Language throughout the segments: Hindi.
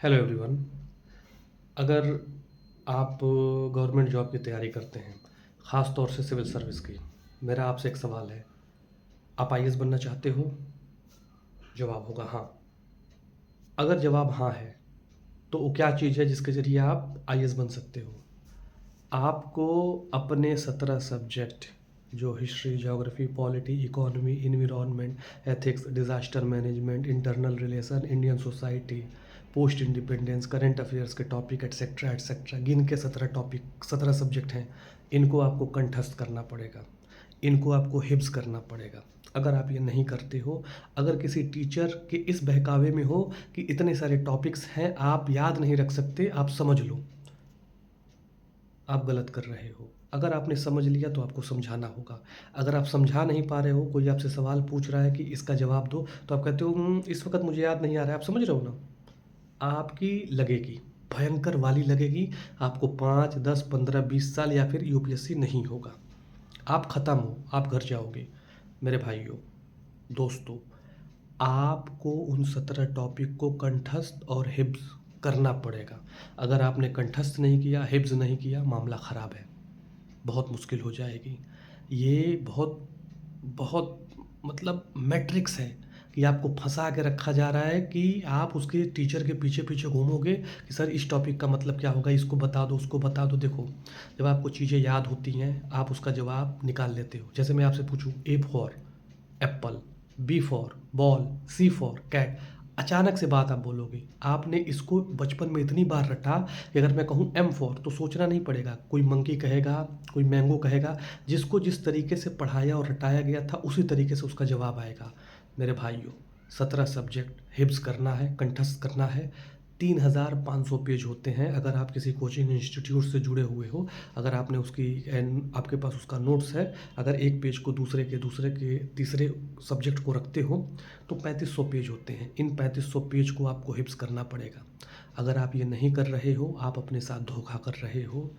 Hello everyone. अगर आप गवर्नमेंट जॉब की तैयारी करते हैं, ख़ास तौर से सिविल सर्विस की, मेरा आपसे एक सवाल है। आप आईएएस बनना चाहते हो? जवाब होगा हाँ। अगर जवाब हाँ है, तो वो क्या चीज़ है जिसके ज़रिए आप आईएएस बन सकते हो? आपको अपने 17 सब्जेक्ट, जो history, geography, polity, economy, environment, ethics, disaster management, internal relation, Indian society, post independence, current affairs के टॉपिक एटसेट्रा एटसेट्रा, गिन के 17 टॉपिक, 17 सब्जेक्ट हैं। इनको आपको कंठस्थ करना पड़ेगा, इनको आपको हिफ्ज़ करना पड़ेगा। अगर आप ये नहीं करते हो, अगर किसी टीचर के इस बहकावे में हो कि इतने सारे टॉपिक्स हैं, आप याद नहीं रख सकते, आप समझ लो, आप गलत कर रहे हो। अगर आपने समझ लिया तो आपको समझाना होगा। अगर आप समझा नहीं पा रहे हो, कोई आपसे सवाल पूछ रहा है कि इसका जवाब दो, तो आप कहते हो इस वक़्त मुझे याद नहीं आ रहा है। आप समझ रहे हो ना? आपकी लगेगी, भयंकर वाली लगेगी। आपको 5, 10, 15, 20 साल या फिर यूपीएससी नहीं होगा। आप ख़त्म हो, आप घर जाओगे। मेरे भाइयों, दोस्तों, आपको उन 17 टॉपिक को कंठस्थ और हिफ्ज़ करना पड़ेगा। अगर आपने कंठस्थ नहीं किया, हिफ्ज़ नहीं किया, मामला ख़राब है। बहुत मुश्किल हो जाएगी। ये बहुत बहुत मतलब मैट्रिक्स है कि आपको फँसा के रखा जा रहा है कि आप उसके टीचर के पीछे-पीछे घूमोगे कि सर इस टॉपिक का मतलब क्या होगा, इसको बता दो, उसको बता दो। देखो, जब आपको चीज़ें याद होती हैं, आप उसका जवाब निकाल लेते हो। जैसे मैं आपसे पूछूँ A for apple, B for ball, C for cat, अचानक से बात आप बोलोगे। आपने इसको बचपन में इतनी बार रटा कि अगर मैं कहूँ एम फॉर तो सोचना नहीं पड़ेगा। कोई मंकी कहेगा, कोई मैंगो कहेगा, जिसको जिस तरीके से पढ़ाया और रटाया गया था उसी तरीके से उसका जवाब आएगा। मेरे भाइयों, 17 सब्जेक्ट हिफ्ज़ करना है, कंठस्थ करना है। 3500 पेज होते हैं। अगर आप किसी कोचिंग इंस्टीट्यूट से जुड़े हुए हो, अगर आपने उसकी आपके पास उसका नोट्स है, अगर एक पेज को दूसरे के तीसरे सब्जेक्ट को रखते हो, तो 3500 पेज होते हैं। इन 3500 पेज को आपको हिफ्ज़ करना पड़ेगा। अगर आप ये नहीं कर रहे हो, आप अपने साथ धोखा कर रहे हो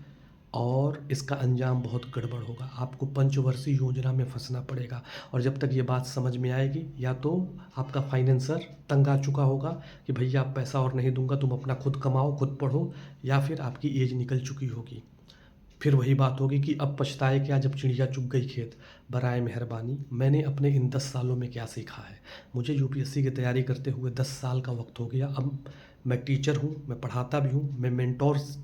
और इसका अंजाम बहुत गड़बड़ होगा। आपको पंचवर्षीय योजना में फँसना पड़ेगा। और जब तक ये बात समझ में आएगी, या तो आपका फाइनेंसर तंग आ चुका होगा कि भैया अब पैसा और नहीं दूँगा, तुम अपना खुद कमाओ, खुद पढ़ो, या फिर आपकी एज निकल चुकी होगी। फिर वही बात होगी कि अब पछताए क्या जब चिड़िया चुग गई खेत। बराए मेहरबानी, मैंने अपने इन 10 सालों में क्या सीखा है? मुझे यूपीएससी की तैयारी करते हुए 10 साल का वक्त हो गया। अब मैं टीचर हूँ, मैं पढ़ाता भी हूँ, मैं मेंटोर्स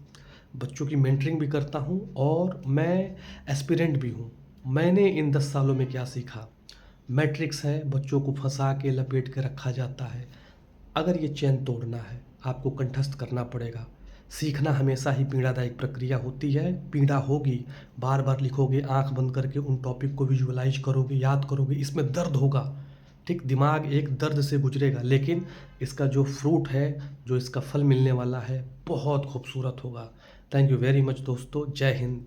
बच्चों की मेंटरिंग भी करता हूँ और मैं एस्पिरेंट भी हूँ। मैंने इन 10 सालों में क्या सीखा? मैट्रिक्स है, बच्चों को फंसा के लपेट के रखा जाता है। अगर ये चैन तोड़ना है, आपको कंठस्थ करना पड़ेगा। सीखना हमेशा ही पीड़ादायक प्रक्रिया होती है, पीड़ा होगी। बार बार लिखोगे, आंख बंद करके उन टॉपिक को विजुअलाइज करोगे, याद करोगे, इसमें दर्द होगा। ठीक, दिमाग एक दर्द से गुजरेगा, लेकिन इसका जो फ्रूट है, जो इसका फल मिलने वाला है, बहुत खूबसूरत होगा। थैंक यू वेरी मच दोस्तों। जय हिंद।